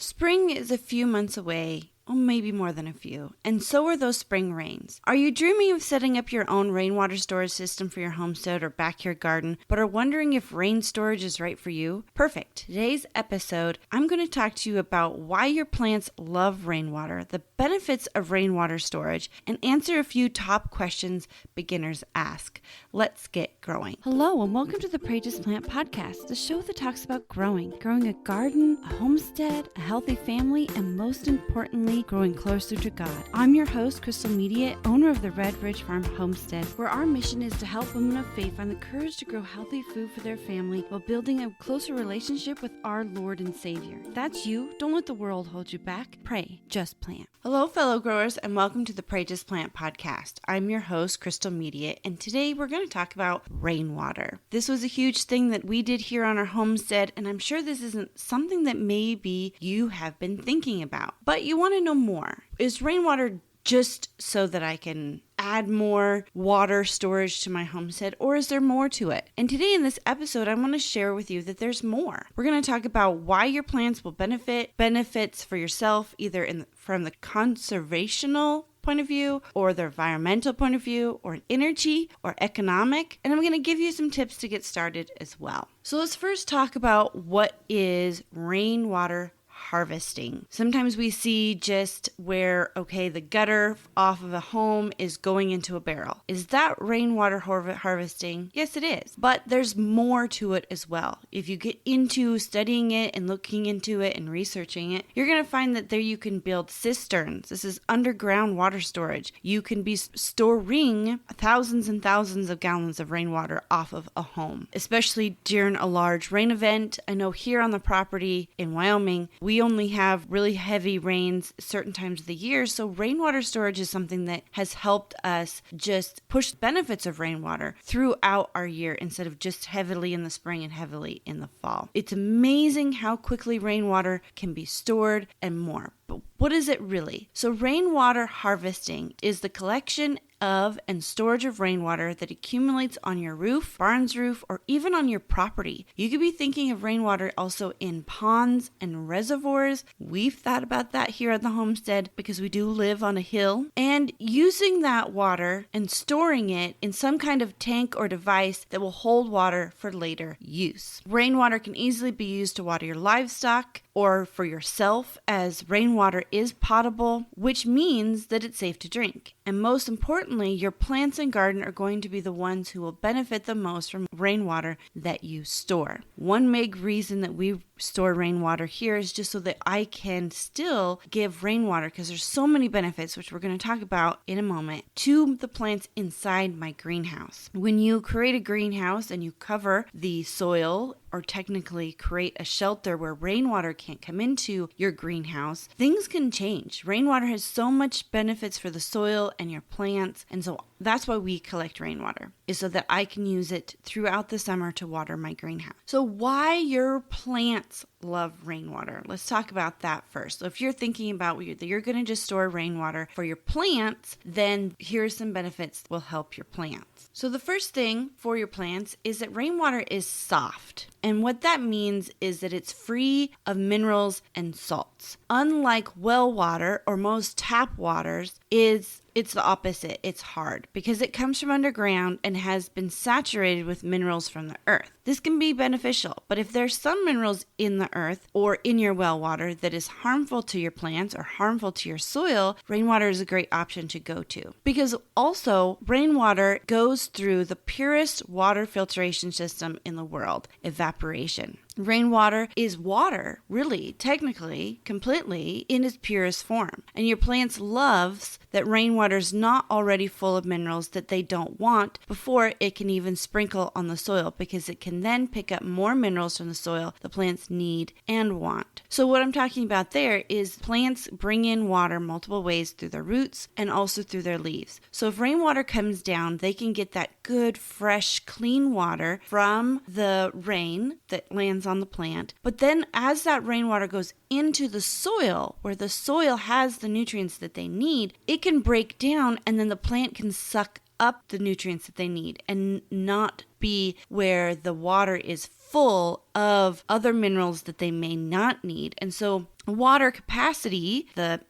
Spring is a few months away. Oh, maybe more than a few. And so are those spring rains. Are you dreaming of setting up your own rainwater storage system for your homestead or backyard garden, but are wondering if rain storage is right for you? Perfect. Today's episode, I'm going to talk to you about why your plants love rainwater, the benefits of rainwater storage, and answer a few top questions beginners ask. Let's get growing. Hello, and welcome to the Pray Just Plant podcast, the show that talks about growing a garden, a homestead, a healthy family, and most importantly, growing closer to God. I'm your host, Crystal Media, owner of the Red Ridge Farm Homestead, where our mission is to help women of faith find the courage to grow healthy food for their family while building a closer relationship with our Lord and Savior. That's you. Don't let the world hold you back. Pray, just plant. Hello, fellow growers, and welcome to the Pray Just Plant podcast. I'm your host, Crystal Media, and today we're going to talk about rainwater. This was a huge thing that we did here on our homestead, and I'm sure this isn't something that maybe you have been thinking about, but you want to know more. Is rainwater just so that I can add more water storage to my homestead, or is there more to it? And today in this episode, I want to share with you that there's more. We're going to talk about why your plants will benefits for yourself, either from the conservational point of view, or the environmental point of view, or energy, or economic. And I'm going to give you some tips to get started as well. So let's first talk about what is rainwater harvesting. Sometimes we see just where, the gutter off of a home is going into a barrel. Is that rainwater harvesting? Yes, it is. But there's more to it as well. If you get into studying it and looking into it and researching it, you're going to find that there you can build cisterns. This is underground water storage. You can be storing thousands and thousands of gallons of rainwater off of a home, especially during a large rain event. I know here on the property in Wyoming, we only have really heavy rains certain times of the year, so rainwater storage is something that has helped us just push benefits of rainwater throughout our year instead of just heavily in the spring and heavily in the fall. It's amazing how quickly rainwater can be stored and more. But what is it really? So rainwater harvesting is the collection of and storage of rainwater that accumulates on your roof, barn's roof, or even on your property. You could be thinking of rainwater also in ponds and reservoirs. We've thought about that here at the homestead because we do live on a hill. And using that water and storing it in some kind of tank or device that will hold water for later use. Rainwater can easily be used to water your livestock or for yourself, as rainwater is potable, which means that it's safe to drink. And most importantly, your plants and garden are going to be the ones who will benefit the most from rainwater that you store. One big reason that we store rainwater here is just so that I can still give rainwater, because there's so many benefits, which we're going to talk about in a moment, to the plants inside my greenhouse. When you create a greenhouse and you cover the soil, or technically create a shelter where rainwater can't come into your greenhouse, things can change. Rainwater has so much benefits for the soil and your plants, and so that's why we collect rainwater, is so that I can use it throughout the summer to water my greenhouse. So why your plants love rainwater? Let's talk about that first. So if you're thinking about that you're going to just store rainwater for your plants, then here's some benefits that will help your plants. So the first thing for your plants is that rainwater is soft. And what that means is that it's free of minerals and salts. Unlike well water or most tap waters, it's the opposite. It's hard because it comes from underground and has been saturated with minerals from the earth. This can be beneficial, but if there's some minerals in the earth or in your well water that is harmful to your plants or harmful to your soil, rainwater is a great option to go to. Because also, rainwater goes through the purest water filtration system in the world, evaporation. Rainwater is water, really, technically, completely, in its purest form. And your plants loves that rainwater is not already full of minerals that they don't want before it can even sprinkle on the soil, because it can then pick up more minerals from the soil the plants need and want. So what I'm talking about there is plants bring in water multiple ways through their roots and also through their leaves. So if rainwater comes down, they can get that good, fresh, clean water from the rain that lands on the plant. But then as that rainwater goes into the soil, where the soil has the nutrients that they need, it can break down and then the plant can suck up the nutrients that they need and not be where the water is full of other minerals that they may not need. And so water capacity, the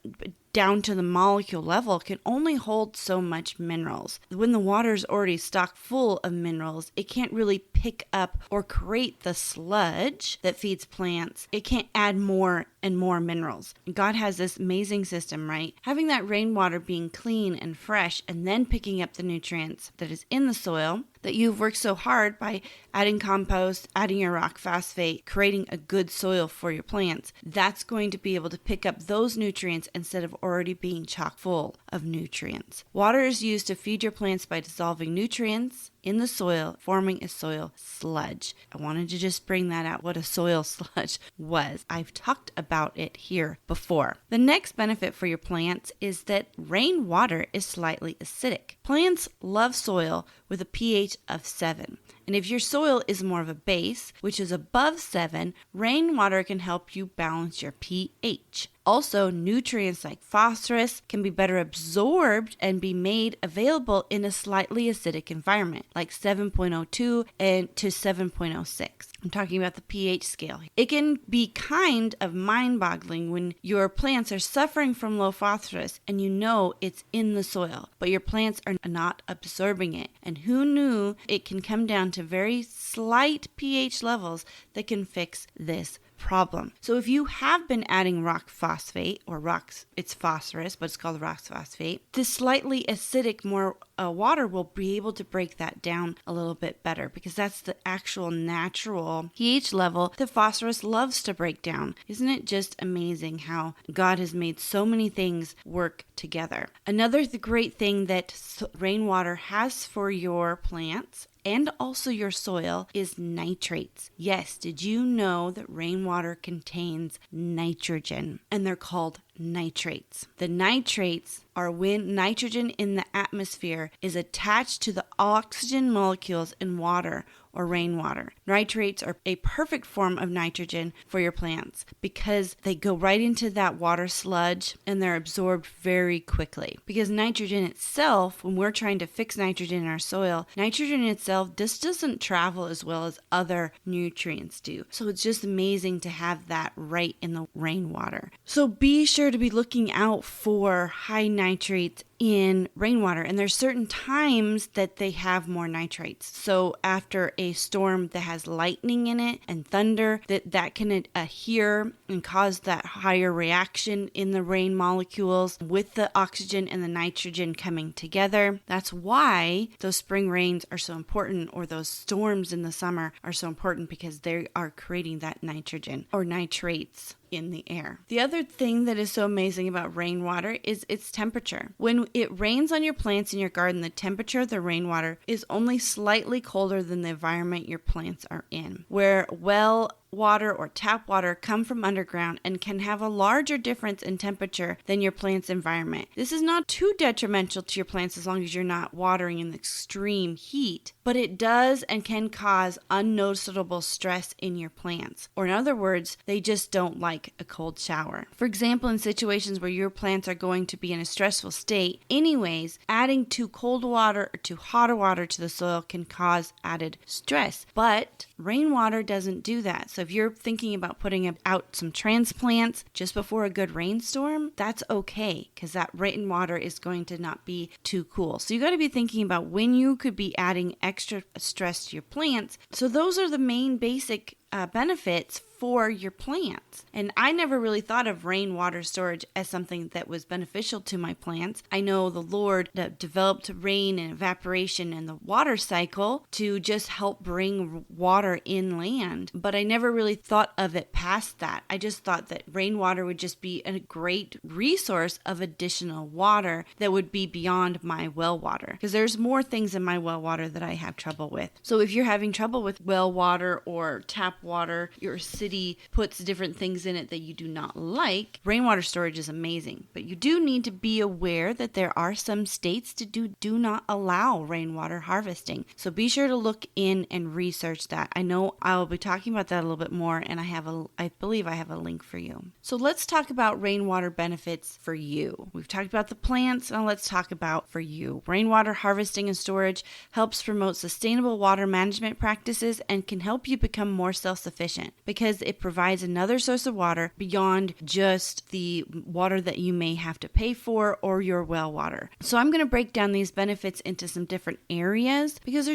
down to the molecule level, can only hold so much minerals. When the water is already stocked full of minerals, it can't really pick up or create the sludge that feeds plants. It can't add more and more minerals. God has this amazing system, right? Having that rainwater being clean and fresh and then picking up the nutrients that is in the soil that you've worked so hard by adding compost, adding your rock phosphate, creating a good soil for your plants. That's going to be able to pick up those nutrients instead of already being chock full of nutrients. Water is used to feed your plants by dissolving nutrients in the soil, forming a soil sludge. I wanted to just bring that out, what a soil sludge was. I've talked about it here before. The next benefit for your plants is that rainwater is slightly acidic. Plants love soil with a pH of 7. And if your soil is more of a base, which is above 7, rainwater can help you balance your pH. Also, nutrients like phosphorus can be better absorbed and be made available in a slightly acidic environment, like 7.02 and to 7.06. I'm talking about the pH scale. It can be kind of mind-boggling when your plants are suffering from low phosphorus and you know it's in the soil, but your plants are not absorbing it. And who knew it can come down to very slight pH levels that can fix this problem. So if you have been adding rock phosphate it's phosphorus, but it's called rock phosphate, this slightly acidic more water will be able to break that down a little bit better because that's the actual natural pH level that phosphorus loves to break down. Isn't it just amazing how God has made so many things work together? Another great thing that rainwater has for your plants and also your soil is nitrates. Yes, did you know that rainwater contains nitrogen? And they're called nitrates. The nitrates are when nitrogen in the atmosphere is attached to the oxygen molecules in water or rainwater. Nitrates are a perfect form of nitrogen for your plants because they go right into that water sludge and they're absorbed very quickly. Because nitrogen itself, when we're trying to fix nitrogen in our soil, nitrogen itself just doesn't travel as well as other nutrients do. So it's just amazing to have that right in the rainwater. So be sure to be looking out for high nitrates in rainwater, and there's certain times that they have more nitrates. So after a storm that has lightning in it and thunder, that can adhere and cause that higher reaction in the rain molecules with the oxygen and the nitrogen coming together. That's why those spring rains are so important, or those storms in the summer are so important, because they are creating that nitrogen or nitrates in the air. The other thing that is so amazing about rainwater is its temperature. When it rains on your plants in your garden, the temperature of the rainwater is only slightly colder than the environment your plants are in. Where well water or tap water come from underground and can have a larger difference in temperature than your plant's environment. This is not too detrimental to your plants as long as you're not watering in extreme heat, but it does and can cause unnoticeable stress in your plants. Or in other words, they just don't like a cold shower. For example, in situations where your plants are going to be in a stressful state anyways, adding too cold water or too hot water to the soil can cause added stress. But rainwater doesn't do that. So if you're thinking about putting out some transplants just before a good rainstorm, that's okay, because that rainwater is going to not be too cool. So you got to be thinking about when you could be adding extra stress to your plants. So those are the main basic benefits for your plants. And I never really thought of rainwater storage as something that was beneficial to my plants. I know the Lord developed rain and evaporation and the water cycle to just help bring water inland, but I never really thought of it past that. I just thought that rainwater would just be a great resource of additional water that would be beyond my well water, because there's more things in my well water that I have trouble with. So if you're having trouble with well water or tap water, your city city puts different things in it that you do not like, rainwater storage is amazing. But you do need to be aware that there are some states that do not allow rainwater harvesting. So be sure to look in and research that. I know I'll be talking about that a little bit more, and I believe I have a link for you. So let's talk about rainwater benefits for you. We've talked about the plants, now let's talk about for you. Rainwater harvesting and storage helps promote sustainable water management practices and can help you become more self-sufficient because it provides another source of water beyond just the water that you may have to pay for or your well water. So I'm going to break down these benefits into some different areas because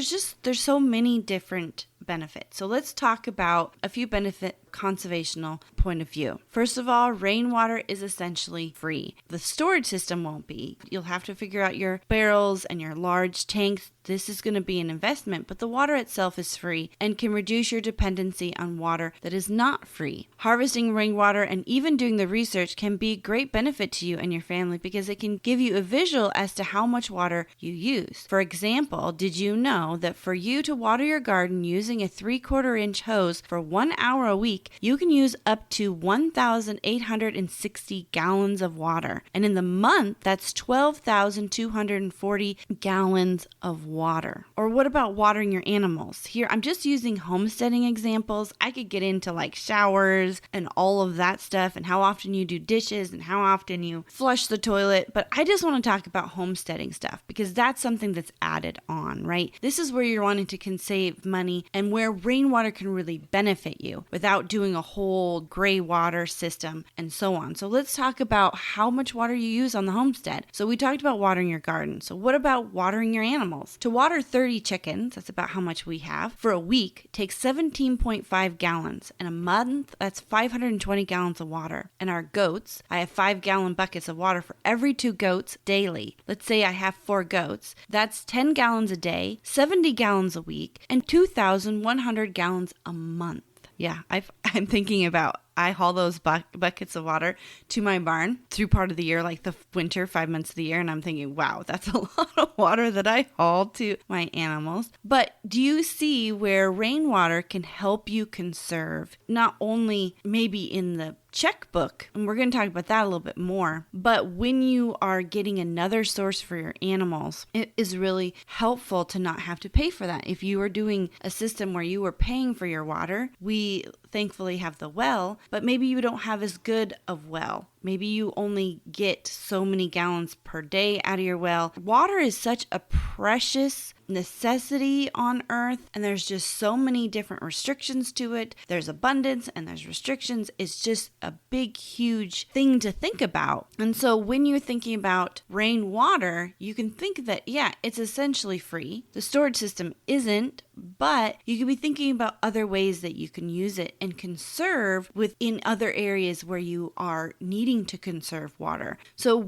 there's so many different benefits. So let's talk about a few benefit conservational point of view. First of all, rainwater is essentially free. The storage system won't be. You'll have to figure out your barrels and your large tanks. This is going to be an investment, but the water itself is free and can reduce your dependency on water that is not free. Harvesting rainwater and even doing the research can be a great benefit to you and your family because it can give you a visual as to how much water you use. For example, did you know that for you to water your garden using a 3/4 inch hose for 1 hour a week, you can use up to 1,860 gallons of water. And in the month, that's 12,240 gallons of water. Or what about watering your animals? Here, I'm just using homesteading examples. I could get into like showers and all of that stuff and how often you do dishes and how often you flush the toilet. But I just want to talk about homesteading stuff because that's something that's added on, right? This is where you're wanting to save money and where rainwater can really benefit you without doing a whole gray water system and so on. So let's talk about how much water you use on the homestead. So we talked about watering your garden. So what about watering your animals? To water 30 chickens, that's about how much we have, for a week takes 17.5 gallons. In a month, that's 520 gallons of water. And our goats, I have 5-gallon buckets of water for every 2 goats daily. Let's say I have 4 goats. That's 10 gallons a day, 70 gallons a week, and 2,100 gallons a month. Yeah, I'm thinking about, I haul those buckets of water to my barn through part of the year, like the winter, 5 months of the year. And I'm thinking, wow, that's a lot of water that I haul to my animals. But do you see where rainwater can help you conserve, not only maybe in the checkbook, and we're going to talk about that a little bit more, but when you are getting another source for your animals, it is really helpful to not have to pay for that. If you are doing a system where you are paying for your water, we thankfully have the well, but maybe you don't have as good of well. Maybe you only get so many gallons per day out of your well. Water is such a precious necessity on earth, and there's just so many different restrictions to it. There's abundance and there's restrictions. It's just a big, huge thing to think about. And so when you're thinking about rainwater, you can think that, yeah, it's essentially free. The storage system isn't, but you could be thinking about other ways that you can use it and conserve within other areas where you are needing to conserve water. So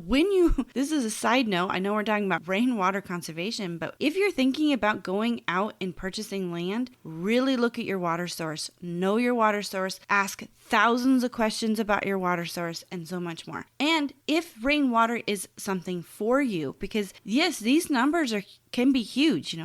this is a side note, I know we're talking about rainwater conservation, but if you're thinking about going out and purchasing land, really look at your water source, know your water source, ask thousands of questions about your water source, and so much more. And if rainwater is something for you, because yes, these numbers can be huge.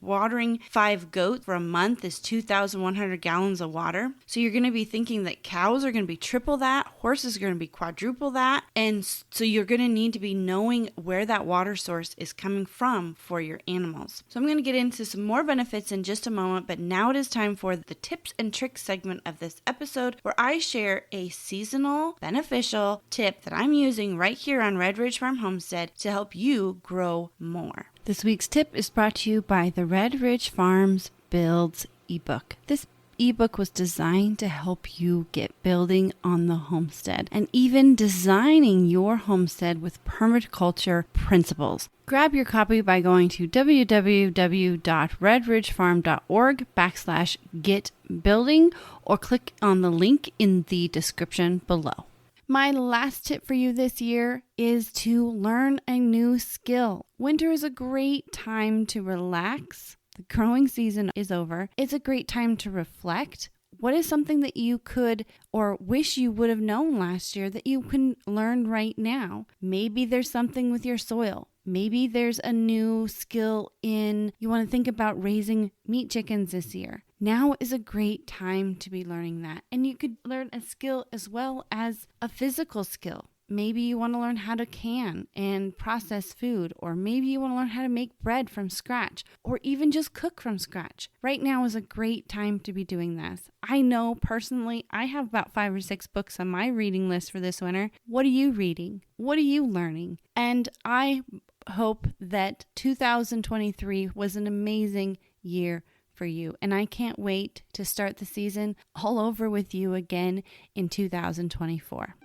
Watering 5 goats for a month is 2,100 gallons of water. So you're going to be thinking that cows are going to be triple that, horses are going to be quadruple that. And so you're going to need to be knowing where that water source is coming from for your animals. So I'm going to get into some more benefits in just a moment, but now it is time for the tips and tricks segment of this episode where I share a seasonal beneficial tip that I'm using right here on Red Ridge Farm Homestead to help you grow more. This week's tip is brought to you by the Red Ridge Farms Builds ebook. This ebook was designed to help you get building on the homestead and even designing your homestead with permaculture principles. Grab your copy by going to www.redridgefarm.org/getbuilding or click on the link in the description below. My last tip for you this year is to learn a new skill. Winter is a great time to relax. The growing season is over. It's a great time to reflect. What is something that you could or wish you would have known last year that you can learn right now? Maybe there's something with your soil. Maybe there's a new skill you want to think about raising meat chickens this year. Now is a great time to be learning that. And you could learn a skill as well as a physical skill. Maybe you want to learn how to can and process food, or maybe you want to learn how to make bread from scratch, or even just cook from scratch. Right now is a great time to be doing this. I know personally, I have about 5 or 6 books on my reading list for this winter. What are you reading? What are you learning? And I hope that 2023 was an amazing year for you. And I can't wait to start the season all over with you again in 2024.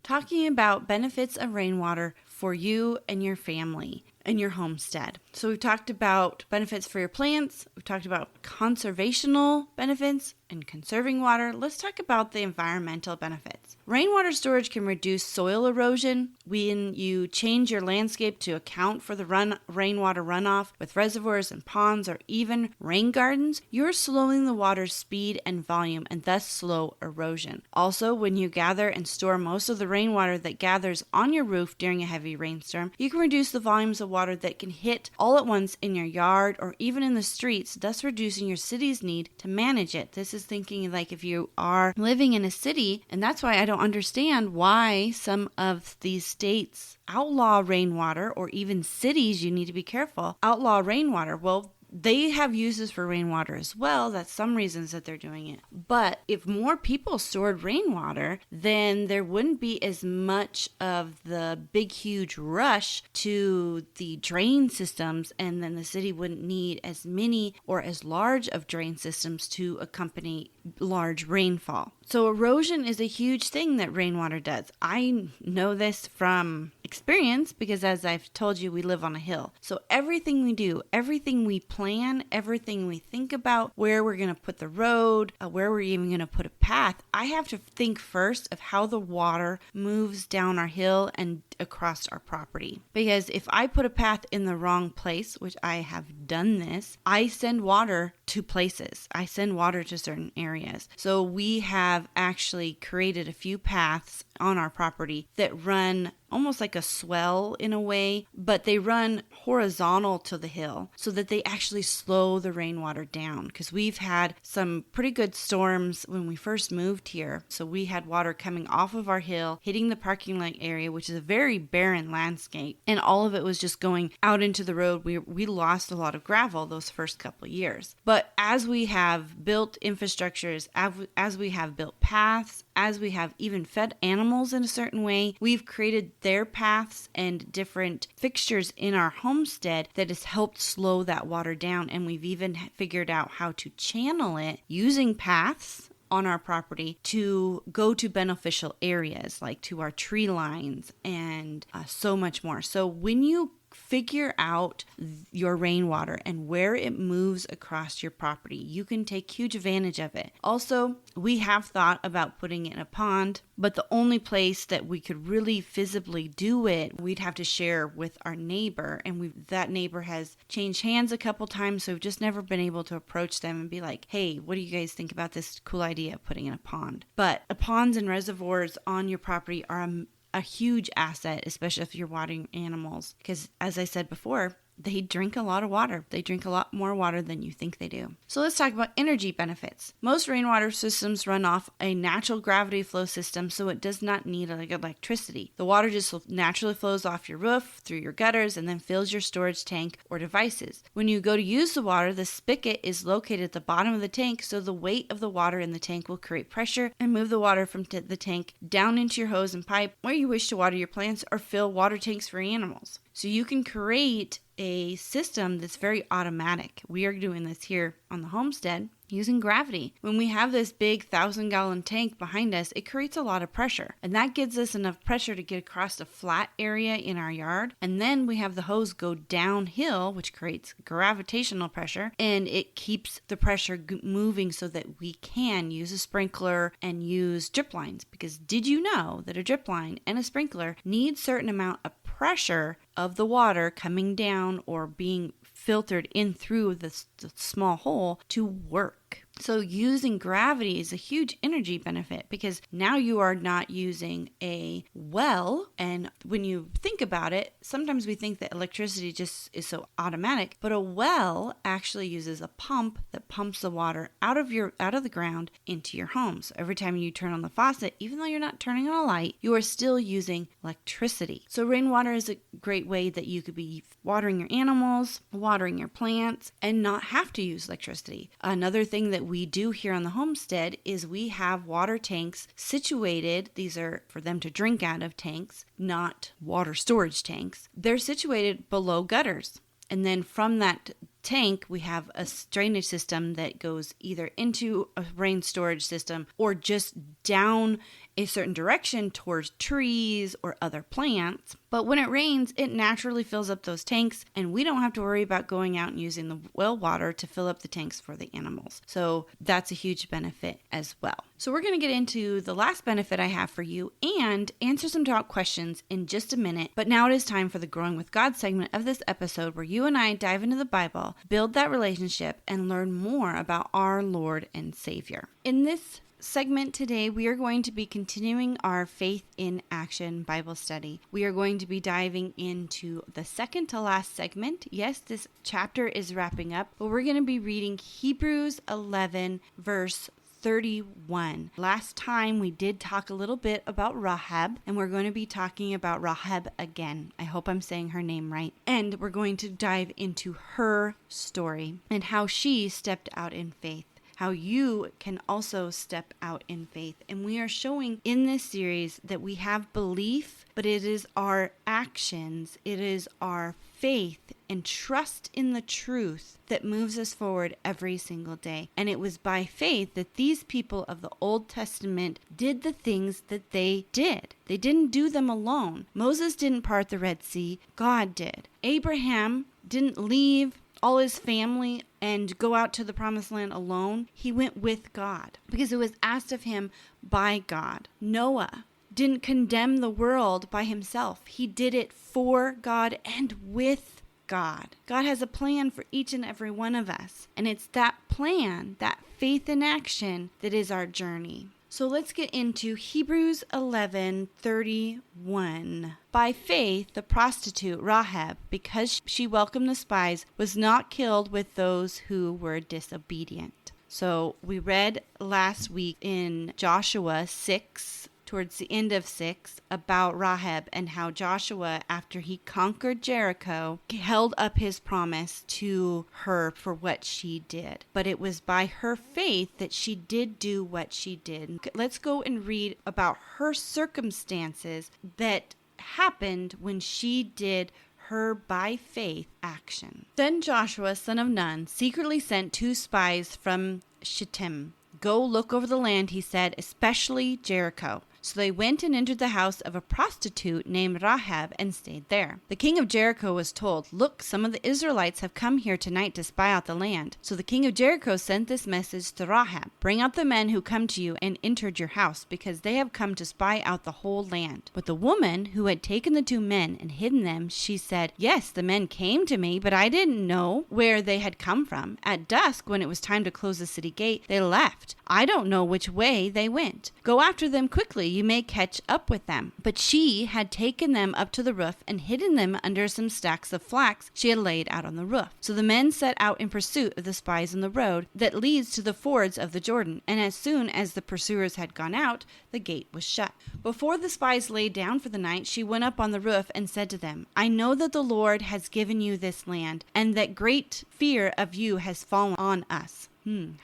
Talking about benefits of rainwater for you and your family and your homestead. So we've talked about benefits for your plants. We've talked about conservational benefits and conserving water. Let's talk about the environmental benefits. Rainwater storage can reduce soil erosion. When you change your landscape to account for the rainwater runoff with reservoirs and ponds or even rain gardens, you're slowing the water's speed and volume and thus slow erosion. Also, when you gather and store most of the rainwater that gathers on your roof during a heavy rainstorm, you can reduce the volumes of water that can hit all at once in your yard or even in the streets, thus reducing your city's need to manage it. This is thinking like if you are living in a city, and that's why I don't understand why some of these states outlaw rainwater, or even cities, you need to be careful, outlaw rainwater. Well, they have uses for rainwater as well. That's some reasons that they're doing it. But if more people stored rainwater, then there wouldn't be as much of the big, huge rush to the drain systems, and then the city wouldn't need as many or as large of drain systems to accompany large rainfall. So erosion is a huge thing that rainwater does. I know this from experience because, as I've told you, we live on a hill. So everything we do, everything we plan, everything we think about, where we're going to put the road, where we're even going to put a path, I have to think first of how the water moves down our hill and across our property. Because if I put a path in the wrong place, which I have done this, I send water to places. I send water to certain areas. So we have actually created a few paths on our property that run almost like a swell in a way, but they run horizontal to the hill so that they actually slow the rainwater down, because we've had some pretty good storms when we first moved here. So we had water coming off of our hill, hitting the parking lot area, which is a very barren landscape, and all of it was just going out into the road. We lost a lot of gravel those first couple years. But as we have built infrastructures, as we have built paths, as we have even fed animals in a certain way, we've created their paths and different fixtures in our homestead that has helped slow that water down. And we've even figured out how to channel it using paths on our property to go to beneficial areas, like to our tree lines and so much more. So when you figure out your rainwater and where it moves across your property, you can take huge advantage of it. Also, we have thought about putting it in a pond, but the only place that we could really visibly do it, we'd have to share with our neighbor, and that neighbor has changed hands a couple times, so we've just never been able to approach them and be like, hey, what do you guys think about this cool idea of putting in a pond? But ponds and reservoirs on your property are a huge asset, especially if you're watering animals, because as I said before, they drink a lot of water. They drink a lot more water than you think they do. So let's talk about energy benefits. Most rainwater systems run off a natural gravity flow system, so it does not need electricity. The water just naturally flows off your roof, through your gutters, and then fills your storage tank or devices. When you go to use the water, the spigot is located at the bottom of the tank, so the weight of the water in the tank will create pressure and move the water from the tank down into your hose and pipe where you wish to water your plants or fill water tanks for animals. So you can create a system that's very automatic. We are doing this here on the homestead using gravity. When we have this big 1,000-gallon tank behind us, it creates a lot of pressure. And that gives us enough pressure to get across a flat area in our yard. And then we have the hose go downhill, which creates gravitational pressure, and it keeps the pressure moving so that we can use a sprinkler and use drip lines. Because did you know that a drip line and a sprinkler need certain amount of pressure of the water coming down or being filtered in through the small hole to work. So using gravity is a huge energy benefit because now you are not using a well. And when you think about it, sometimes we think that electricity just is so automatic, but a well actually uses a pump that pumps the water out of the ground into your home. So every time you turn on the faucet, even though you're not turning on a light, you are still using electricity. So rainwater is a great way that you could be watering your animals, watering your plants, and not have to use electricity. Another thing that we do here on the homestead is we have water tanks situated. These are for them to drink out of tanks, not water storage tanks. They're situated below gutters. And then from that tank, we have a drainage system that goes either into a rain storage system or just down a certain direction towards trees or other plants. But when it rains, it naturally fills up those tanks, and we don't have to worry about going out and using the well water to fill up the tanks for the animals. So that's a huge benefit as well. So we're going to get into the last benefit I have for you and answer some doubt questions in just a minute. But now it is time for the Growing with God segment of this episode, where you and I dive into the Bible, build that relationship, and learn more about our Lord and Savior. In this segment today, we are going to be continuing our Faith in Action Bible study. We are going to be diving into the second to last segment. Yes, this chapter is wrapping up, but we're going to be reading Hebrews 11, verse 31. Last time we did talk a little bit about Rahab, and we're going to be talking about Rahab again. I hope I'm saying her name right. And we're going to dive into her story and how she stepped out in faith. How you can also step out in faith. And we are showing in this series that we have belief, but it is our actions, it is our faith and trust in the truth that moves us forward every single day. And it was by faith that these people of the Old Testament did the things that they did. They didn't do them alone. Moses didn't part the Red Sea, God did. Abraham didn't leave all his family and go out to the promised land alone. He went with God because it was asked of him by God. Noah didn't condemn the world by himself. He did it for God and with God. God has a plan for each and every one of us. And it's that plan, that faith in action, that is our journey. So let's get into Hebrews 11:31. By faith, the prostitute Rahab, because she welcomed the spies, was not killed with those who were disobedient. So we read last week in Joshua 6, towards the end of 6, about Rahab and how Joshua, after he conquered Jericho, held up his promise to her for what she did. But it was by her faith that she did do what she did. Let's go and read about her circumstances that happened when she did her by faith action. Then Joshua, son of Nun, secretly sent 2 spies from Shittim. Go look over the land, he said, especially Jericho. So they went and entered the house of a prostitute named Rahab and stayed there. The king of Jericho was told, look, some of the Israelites have come here tonight to spy out the land. So the king of Jericho sent this message to Rahab, bring out the men who come to you and entered your house, because they have come to spy out the whole land. But the woman who had taken the 2 men and hidden them, she said, yes, the men came to me, but I didn't know where they had come from. At dusk, when it was time to close the city gate, they left. I don't know which way they went. Go after them quickly. You may catch up with them. But she had taken them up to the roof and hidden them under some stacks of flax she had laid out on the roof. So the men set out in pursuit of the spies on the road that leads to the fords of the Jordan. And as soon as the pursuers had gone out, the gate was shut. Before the spies lay down for the night, she went up on the roof and said to them, I know that the Lord has given you this land, and that great fear of you has fallen on us.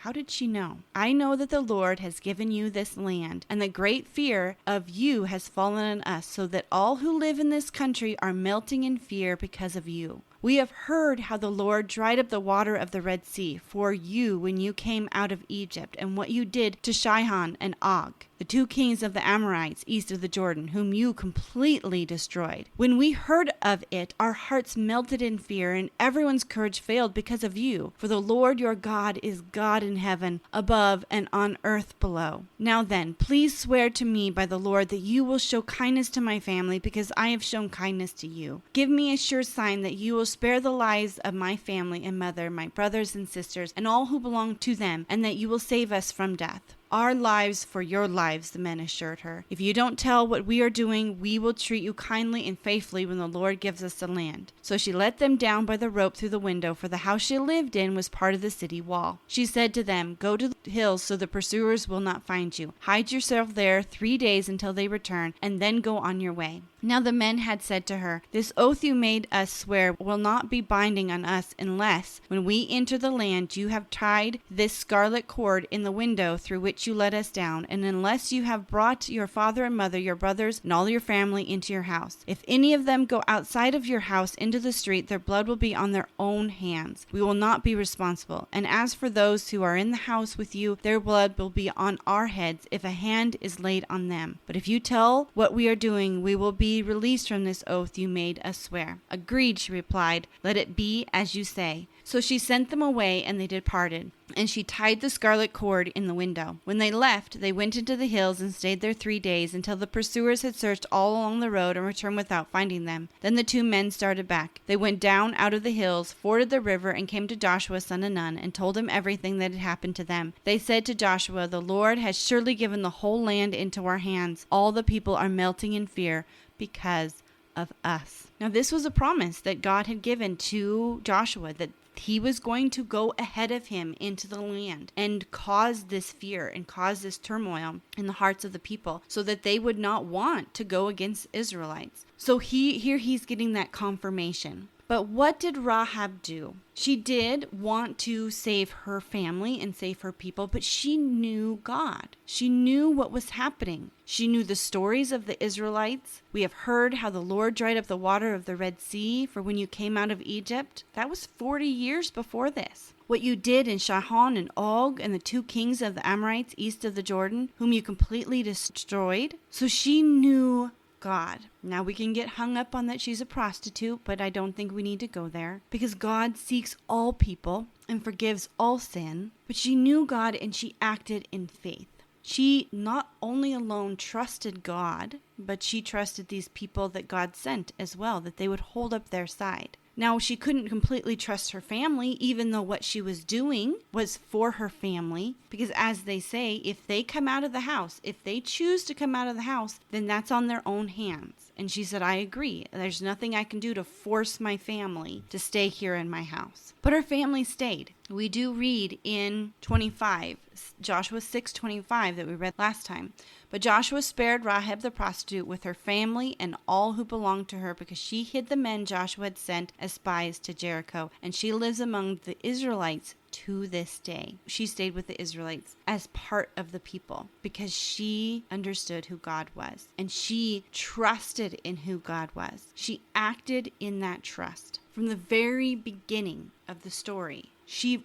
How did she know? I know that the Lord has given you this land, and the great fear of you has fallen on us, so that all who live in this country are melting in fear because of you. We have heard how the Lord dried up the water of the Red Sea for you when you came out of Egypt, and what you did to Sihon and Og, the 2 kings of the Amorites east of the Jordan, whom you completely destroyed. When we heard of it, our hearts melted in fear, and everyone's courage failed because of you. For the Lord your God is God in heaven above and on earth below. Now then, please swear to me by the Lord that you will show kindness to my family, because I have shown kindness to you. Give me a sure sign that you will spare the lives of my family and mother, my brothers and sisters, and all who belong to them, and that you will save us from death. Our lives for your lives, the men assured her. If you don't tell what we are doing, we will treat you kindly and faithfully when the Lord gives us the land. So she let them down by the rope through the window, for the house she lived in was part of the city wall. She said to them, "Go to the hills so the pursuers will not find you. Hide yourself there 3 days until they return, and then go on your way." Now the men had said to her, "This oath you made us swear will not be binding on us unless, when we enter the land, you have tied this scarlet cord in the window through which you let us down, and unless you have brought your father and mother, your brothers, and all your family into your house. If any of them go outside of your house into the street, their blood will be on their own hands. We will not be responsible. And as for those who are in the house with you, their blood will be on our heads if a hand is laid on them. But if you tell what we are doing, we will be released from this oath you made us swear." "Agreed," she replied. "Let it be as you say." So she sent them away, and they departed. And she tied the scarlet cord in the window. When they left, they went into the hills and stayed there 3 days, until the pursuers had searched all along the road and returned without finding them. Then the 2 men started back. They went down out of the hills, forded the river, and came to Joshua son of Nun, and told him everything that had happened to them. They said to Joshua, "The Lord has surely given the whole land into our hands. All the people are melting in fear because of us." Now, this was a promise that God had given to Joshua, that he was going to go ahead of him into the land and cause this fear and cause this turmoil in the hearts of the people so that they would not want to go against Israelites. So he's getting that confirmation. But what did Rahab do? She did want to save her family and save her people, but she knew God. She knew what was happening. She knew the stories of the Israelites. We have heard how the Lord dried up the water of the Red Sea for when you came out of Egypt. That was 40 years before this. What you did in Sihon and Og and the 2 kings of the Amorites east of the Jordan, whom you completely destroyed. So she knew God. Now we can get hung up on that she's a prostitute, but I don't think we need to go there, because God seeks all people and forgives all sin. But she knew God and she acted in faith. She not only alone trusted God, but she trusted these people that God sent as well, that they would hold up their side. Now, she couldn't completely trust her family, even though what she was doing was for her family, because as they say, if they come out of the house, if they choose to come out of the house, then that's on their own hands. And she said, "I agree. There's nothing I can do to force my family to stay here in my house." But her family stayed. We do read in 25, Joshua 6:25 that we read last time. But Joshua spared Rahab the prostitute with her family and all who belonged to her, because she hid the men Joshua had sent as spies to Jericho, and she lives among the Israelites to this day. She stayed with the Israelites as part of the people because she understood who God was, and she trusted in who God was. She acted in that trust. From the very beginning of the story, she,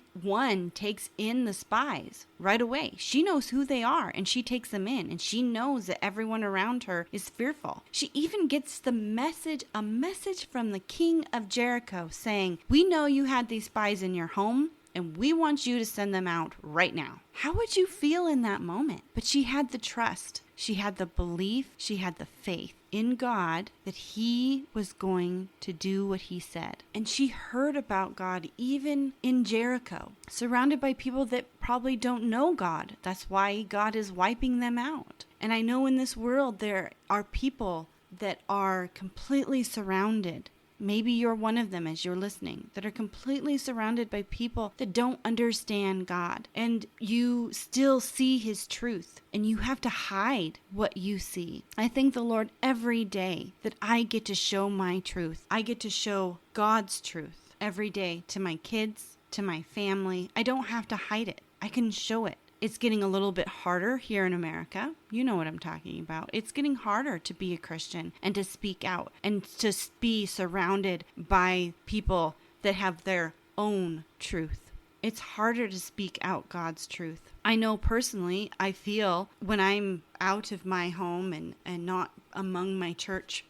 takes in the spies right away. She knows who they are, and she takes them in, and she knows that everyone around her is fearful. She even gets a message from the king of Jericho saying, "We know you had these spies in your home, and we want you to send them out right now." How would you feel in that moment? But she had the trust. She had the belief. She had the faith in God that he was going to do what he said. And she heard about God even in Jericho, surrounded by people that probably don't know God. That's why God is wiping them out. And I know in this world there are people that are completely surrounded. Maybe you're one of them as you're listening, that are completely surrounded by people that don't understand God. And you still see his truth, and you have to hide what you see. I thank the Lord every day that I get to show my truth. I get to show God's truth every day to my kids, to my family. I don't have to hide it. I can show it. It's getting a little bit harder here in America. You know what I'm talking about. It's getting harder to be a Christian and to speak out and to be surrounded by people that have their own truth. it's harder to speak out God's truth. I know personally, I feel when I'm out of my home and not among my church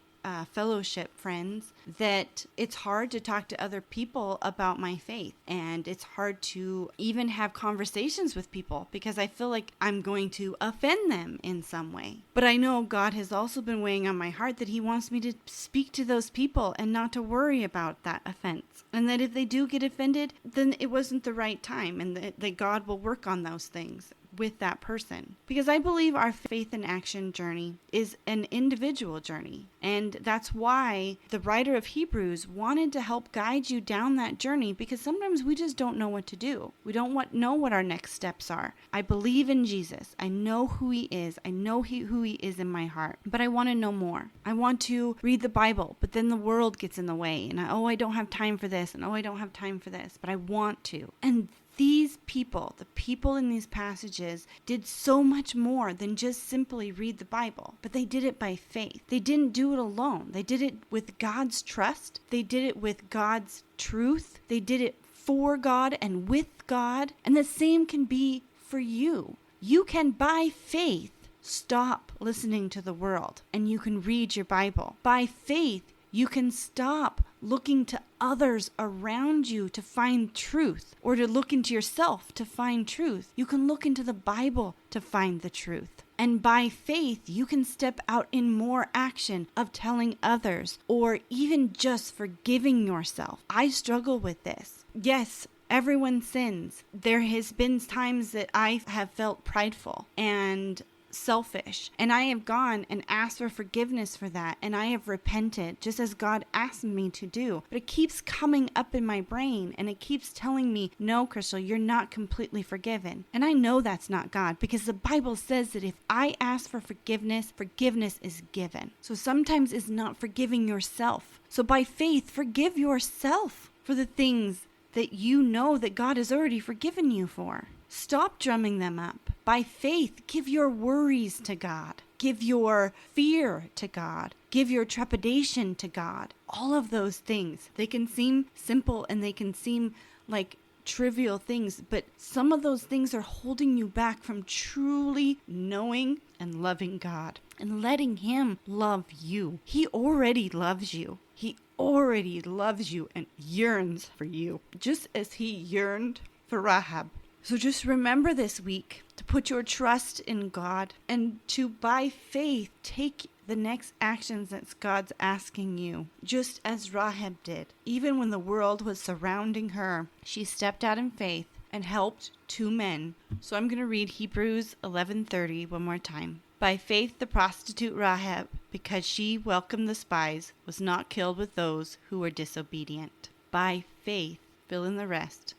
fellowship friends, that it's hard to talk to other people about my faith, and it's hard to even have conversations with people because I feel like I'm going to offend them in some way. But I know God has also been weighing on my heart that he wants me to speak to those people and not to worry about that offense, and that if they do get offended, then it wasn't the right time, and that God will work on those things with that person. Because I believe our faith in action journey is an individual journey. And that's why the writer of Hebrews wanted to help guide you down that journey, because sometimes we just don't know what to do. We don't know what our next steps are. I believe in Jesus. I know who he is. I know who he is in my heart. But I want to know more. I want to read the Bible, but then the world gets in the way. And I don't have time for this. And I don't have time for this. But I want to. And these people, the people in these passages, did so much more than just simply read the Bible, but they did it by faith. They didn't do it alone. They did it with God's trust. They did it with God's truth. They did it for God and with God. And the same can be for you. You can, by faith, stop listening to the world, and you can read your Bible. By faith, you can stop looking to others around you to find truth, or to look into yourself to find truth. You can look into the Bible to find the truth. And by faith, you can step out in more action of telling others, or even just forgiving yourself. I struggle with this. Yes, everyone sins. There has been times that I have felt prideful and selfish, and I have gone and asked for forgiveness for that, and I have repented just as God asked me to do. But it keeps coming up in my brain, and it keeps telling me, no, Crystal, you're not completely forgiven. And I know that's not God, because the Bible says that if I ask for forgiveness, forgiveness is given. So sometimes it's not forgiving yourself. So by faith, forgive yourself for the things that you know that God has already forgiven you for. Stop drumming them up. By faith, give your worries to God. Give your fear to God. Give your trepidation to God. All of those things. They can seem simple and they can seem like trivial things, but some of those things are holding you back from truly knowing and loving God and letting him love you. He already loves you. He already loves you and yearns for you, just as he yearned for Rahab. So just remember this week to put your trust in God and to, by faith, take the next actions that God's asking you, just as Rahab did. Even when the world was surrounding her, she stepped out in faith and helped two men. So I'm going to read Hebrews 11:30 one more time. By faith, the prostitute Rahab, because she welcomed the spies, was not killed with those who were disobedient. By faith, fill in the rest.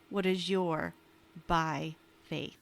What is your by faith?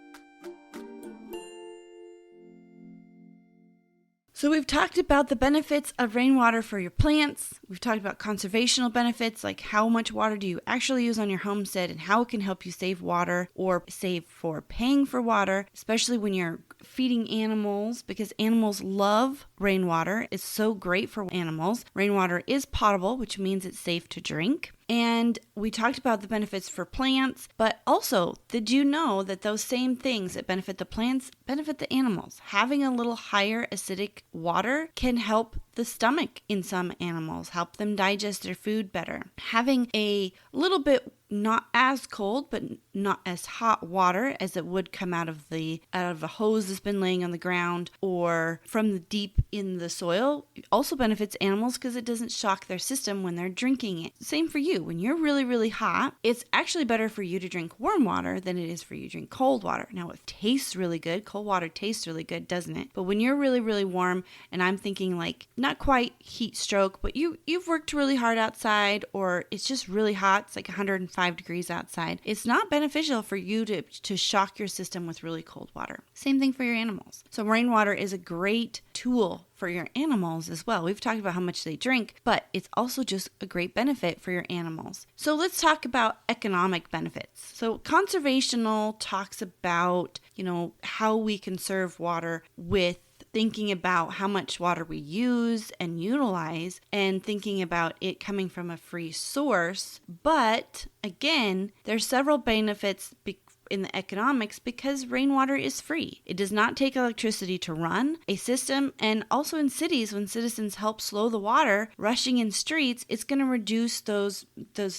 So we've talked about the benefits of rainwater for your plants. We've talked about conservational benefits, like how much water do you actually use on your homestead and how it can help you save water or save for paying for water, especially when you're feeding animals, because animals love rainwater. It's so great for animals. Rainwater is potable, which means it's safe to drink. And we talked about the benefits for plants, but also, did you know that those same things that benefit the plants benefit the animals? Having a little higher acidic water can help the stomach in some animals, help them digest their food better. Having a little bit not as cold, but not as hot water as it would come out of a hose that's been laying on the ground or from the deep in the soil also benefits animals because it doesn't shock their system when they're drinking it. Same for you. When you're really, really hot, it's actually better for you to drink warm water than it is for you to drink cold water. Now, it tastes really good. Cold water tastes really good, doesn't it? But when you're really, really warm, and I'm thinking like not quite heat stroke, but you've worked really hard outside, or it's just really hot, it's like 105 degrees outside, it's not beneficial for you to shock your system with really cold water. Same thing for your animals. So rainwater is a great tool for your animals as well. We've talked about how much they drink, but it's also just a great benefit for your animals. So let's talk about economic benefits. So conservational talks about, how we conserve water with thinking about how much water we use and utilize and thinking about it coming from a free source. But again, there's several benefits in the economics because rainwater is free. It does not take electricity to run a system, and also in cities, when citizens help slow the water rushing in streets, it's going to reduce those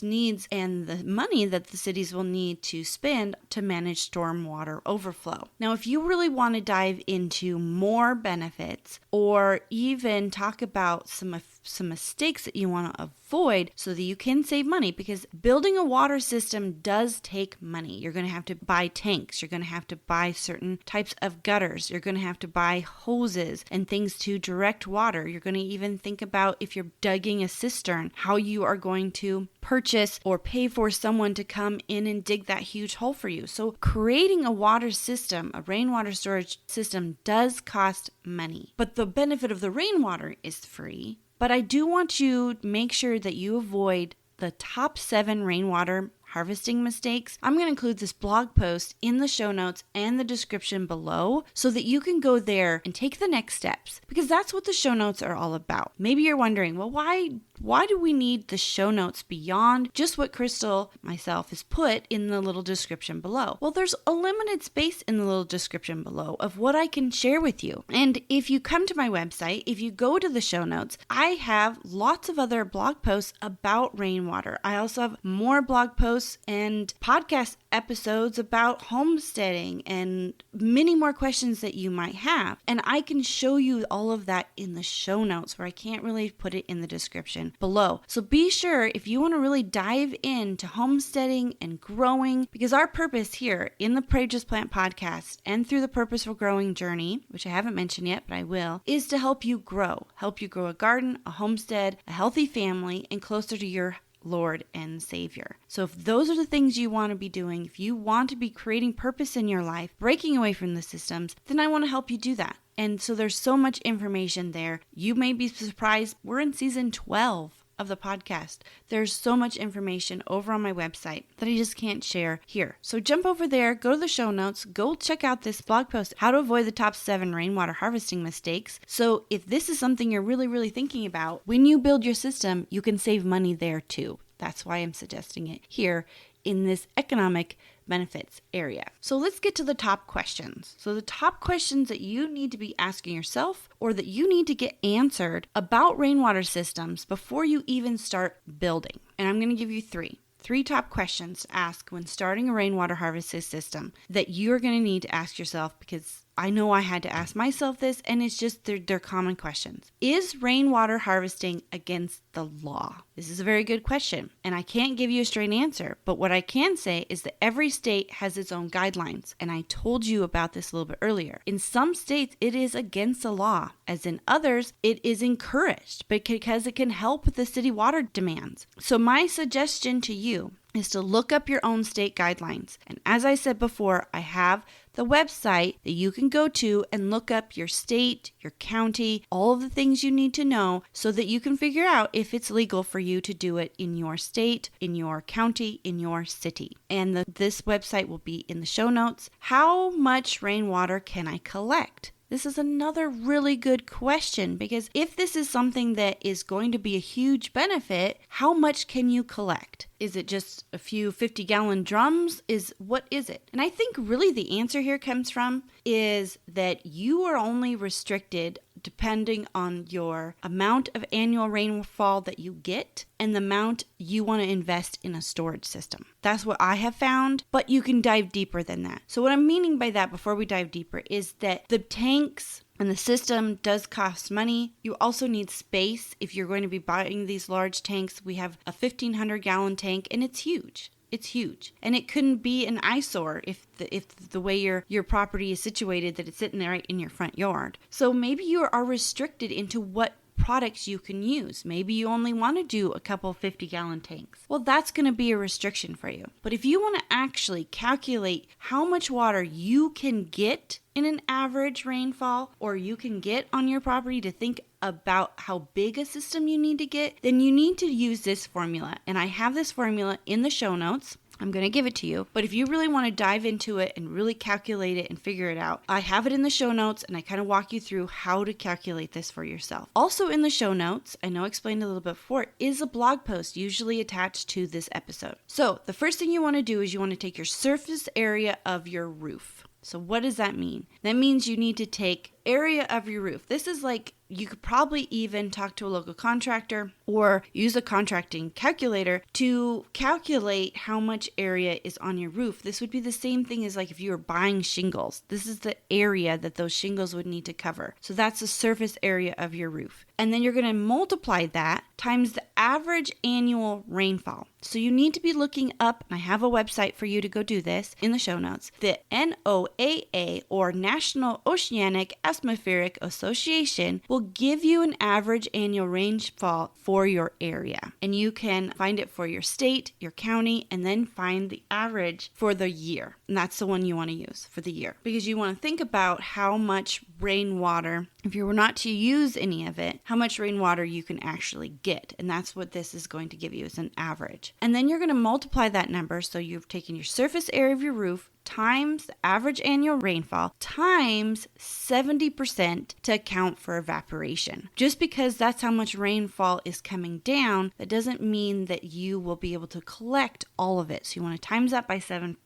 needs and the money that the cities will need to spend to manage stormwater overflow. Now, if you really want to dive into more benefits or even talk about some mistakes that you want to avoid so that you can save money, because building a water system does take money. You're going to have to buy tanks. You're going to have to buy certain types of gutters. You're going to have to buy hoses and things to direct water. You're going to even think about, if you're digging a cistern, how you are going to purchase or pay for someone to come in and dig that huge hole for you. So creating a water system, a rainwater storage system, does cost money. But the benefit of the rainwater is free. But I do want you to make sure that you avoid the top 7 rainwater harvesting mistakes. I'm going to include this blog post in the show notes and the description below so that you can go there and take the next steps, because that's what the show notes are all about. Maybe you're wondering, well, why do we need the show notes beyond just what Crystal, myself, has put in the little description below? Well, there's a limited space in the little description below of what I can share with you. And if you come to my website, if you go to the show notes, I have lots of other blog posts about rainwater. I also have more blog posts and podcast episodes about homesteading and many more questions that you might have. And I can show you all of that in the show notes, where I can't really put it in the description below. So be sure, if you want to really dive into homesteading and growing, because our purpose here in the Pray Just Plant podcast and through the Purposeful Growing journey, which I haven't mentioned yet, but I will, is to help you grow a garden, a homestead, a healthy family, and closer to your Lord and Savior. So if those are the things you want to be doing, if you want to be creating purpose in your life, breaking away from the systems, then I want to help you do that. And so there's so much information there. You may be surprised. We're in season 12 of the podcast. There's so much information over on my website that I just can't share here. So jump over there, go to the show notes, go check out this blog post, how to avoid the top 7 rainwater harvesting mistakes. So if this is something you're really, really thinking about, when you build your system, you can save money there too. That's why I'm suggesting it here in this economic benefits area. So let's get to the top questions. So the top questions that you need to be asking yourself, or that you need to get answered about rainwater systems before you even start building. And I'm going to give you three top questions to ask when starting a rainwater harvesting system that you're going to need to ask yourself, because I know I had to ask myself this, and it's just they're common questions. Is rainwater harvesting against the law? This is a very good question, and I can't give you a straight answer, but what I can say is that every state has its own guidelines, and I told you about this a little bit earlier. In some states, it is against the law, as in others, it is encouraged because it can help with the city water demands. So my suggestion to you is to look up your own state guidelines. And as I said before, I have the website that you can go to and look up your state, your county, all of the things you need to know so that you can figure out if it's legal for you to do it in your state, in your county, in your city. And this website will be in the show notes. How much rainwater can I collect? This is another really good question, because if this is something that is going to be a huge benefit, how much can you collect? Is it just a few 50-gallon drums? What is it? And I think really the answer here comes from is that you are only restricted depending on your amount of annual rainfall that you get and the amount you want to invest in a storage system. That's what I have found, but you can dive deeper than that. So what I'm meaning by that, before we dive deeper, is that the tanks and the system does cost money. You also need space. If you're going to be buying these large tanks, we have a 1,500-gallon tank, and it's huge. It's huge. And it couldn't be an eyesore if the way your property is situated, that it's sitting there right in your front yard. So maybe you are restricted into what products you can use. Maybe you only want to do a couple 50-gallon tanks. Well, that's going to be a restriction for you. But if you want to actually calculate how much water you can get in an average rainfall, or you can get on your property to think about how big a system you need to get, then you need to use this formula. And I have this formula in the show notes. I'm going to give it to you. But if you really want to dive into it and really calculate it and figure it out, I have it in the show notes and I kind of walk you through how to calculate this for yourself. Also in the show notes, I know I explained a little bit before, is a blog post usually attached to this episode. So the first thing you want to do is you want to take your surface area of your roof. So what does that mean? That means you need to take area of your roof. This is like, you could probably even talk to a local contractor or use a contracting calculator to calculate how much area is on your roof. This would be the same thing as like if you were buying shingles. This is the area that those shingles would need to cover. So that's the surface area of your roof. And then you're going to multiply that times the average annual rainfall. So you need to be looking up, and I have a website for you to go do this in the show notes, the NOAA, or National Oceanic Atmospheric Association, will give you an average annual rainfall for your area. And you can find it for your state, your county, and then find the average for the year. And that's the one you want to use for the year. Because you want to think about how much rainwater, if you were not to use any of it, how much rainwater you can actually get. And that's what this is going to give you, is an average. And then you're going to multiply that number. So you've taken your surface area of your roof times the average annual rainfall times 70% to account for evaporation. Just because that's how much rainfall is coming down, that doesn't mean that you will be able to collect all of it. So you want to times that by 70%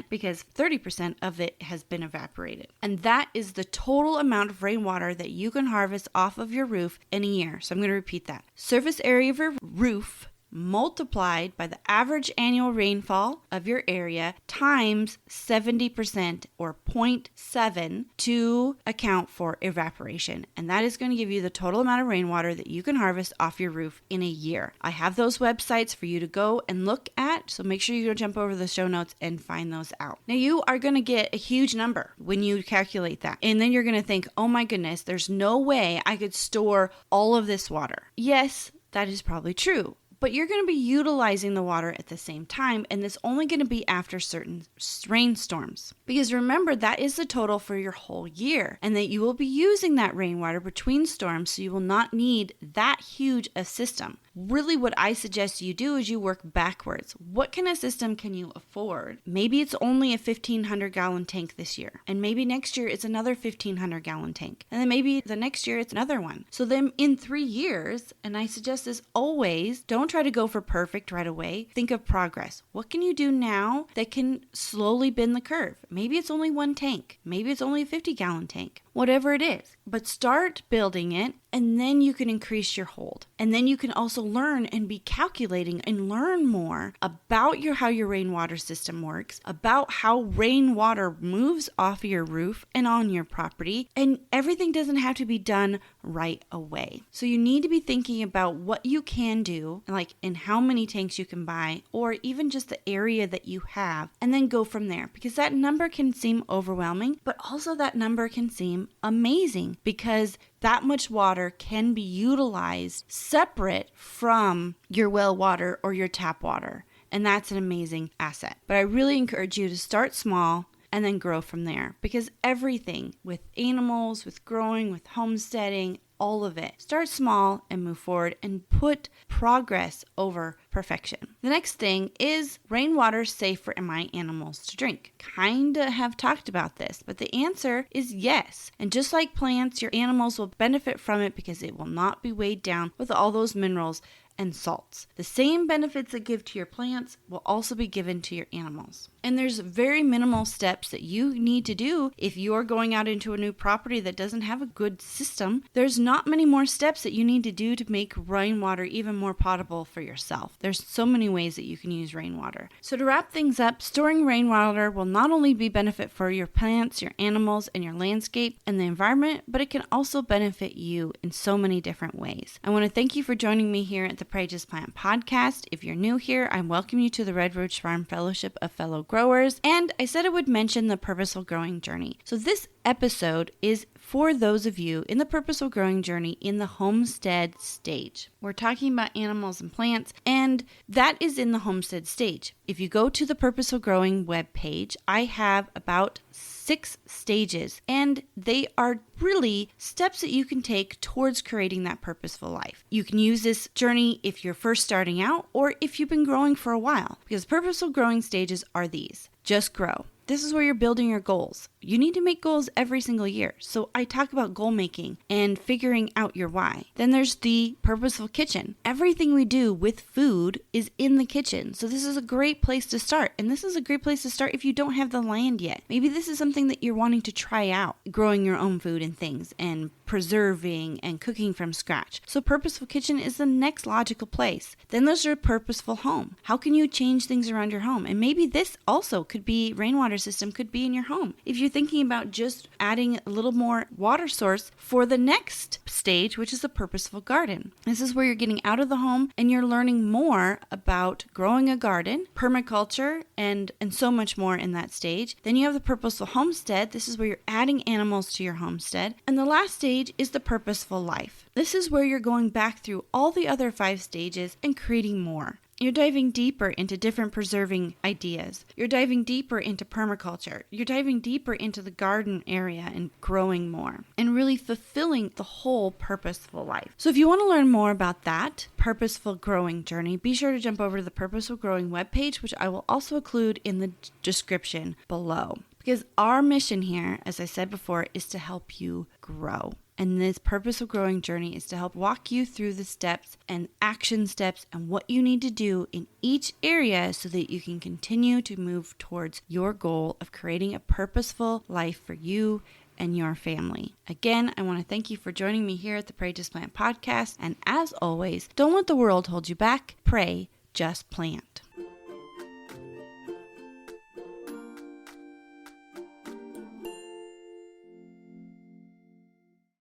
because 30% of it has been evaporated. And that is the total amount of rainwater that you can harvest off of your roof in a year. So I'm going to repeat that. Surface area of your roof multiplied by the average annual rainfall of your area times 70% or 0.7 to account for evaporation. And that is going to give you the total amount of rainwater that you can harvest off your roof in a year. I have those websites for you to go and look at, so make sure you go jump over the show notes and find those out. Now you are going to get a huge number when you calculate that. And then you're going to think, oh my goodness, there's no way I could store all of this water. Yes, that is probably true. But you're going to be utilizing the water at the same time, and it's only going to be after certain rainstorms. Because remember, that is the total for your whole year, and that you will be using that rainwater between storms, so you will not need that huge a system. Really, what I suggest you do is you work backwards. What kind of system can you afford? Maybe it's only a 1,500-gallon tank this year, and maybe next year it's another 1,500-gallon tank, and then maybe the next year it's another one. So then in 3 years, and I suggest this always, don't try to go for perfect right away. Think of progress. What can you do now that can slowly bend the curve? Maybe it's only one tank. Maybe it's only a 50-gallon tank. Whatever it is. But start building it, and then you can increase your hold. And then you can also learn and be calculating and learn more about how your rainwater system works, about how rainwater moves off your roof and on your property, and everything doesn't have to be done right away. So you need to be thinking about what you can do, like in how many tanks you can buy, or even just the area that you have, and then go from there. Because that number can seem overwhelming, but also that number can seem amazing because that much water can be utilized separate from your well water or your tap water. And that's an amazing asset. But I really encourage you to start small and then grow from there, because everything with animals, with growing, with homesteading, all of it. Start small and move forward and put progress over perfection. The next thing is rainwater safe for my animals to drink. Kinda have talked about this, but the answer is yes. And just like plants, your animals will benefit from it because it will not be weighed down with all those minerals and salts. The same benefits that give to your plants will also be given to your animals. And there's very minimal steps that you need to do if you're going out into a new property that doesn't have a good system. There's not many more steps that you need to do to make rainwater even more potable for yourself. There's so many ways that you can use rainwater. So to wrap things up, storing rainwater will not only be benefit for your plants, your animals, and your landscape and the environment, but it can also benefit you in so many different ways. I want to thank you for joining me here at the Pray Just Plant podcast. If you're new here, I welcome you to the Red Roach Farm Fellowship of Fellow Growers, and I said I would mention the Purposeful Growing Journey. So this episode is for those of you in the Purposeful Growing Journey in the Homestead stage. We're talking about animals and plants, and that is in the Homestead stage. If you go to the Purposeful Growing webpage, I have about 6 stages, and they are really steps that you can take towards creating that purposeful life. You can use this journey if you're first starting out or if you've been growing for a while, because purposeful growing stages are these. Just grow. This is where you're building your goals. You need to make goals every single year. So I talk about goal making and figuring out your why. Then there's the purposeful kitchen. Everything we do with food is in the kitchen. So this is a great place to start. And this is a great place to start if you don't have the land yet. Maybe this is something that you're wanting to try out, growing your own food and things and preserving and cooking from scratch. So purposeful kitchen is the next logical place. Then there's your purposeful home. How can you change things around your home? And maybe this also could be rainwater system could be in your home. If you're thinking about just adding a little more water source for the next stage, which is the purposeful garden. This is where you're getting out of the home and you're learning more about growing a garden, permaculture, and so much more in that stage. Then you have the purposeful homestead. This is where you're adding animals to your homestead. And the last stage is the purposeful life. This is where you're going back through all the other 5 stages and creating more. You're diving deeper into different preserving ideas. You're diving deeper into permaculture. You're diving deeper into the garden area and growing more and really fulfilling the whole purposeful life. So if you want to learn more about that purposeful growing journey, be sure to jump over to the Purposeful Growing webpage, which I will also include in the description below. Because our mission here, as I said before, is to help you grow. And this purposeful growing journey is to help walk you through the steps and action steps and what you need to do in each area so that you can continue to move towards your goal of creating a purposeful life for you and your family. Again, I want to thank you for joining me here at the Pray Just Plant podcast. And as always, don't let the world hold you back. Pray, just plant.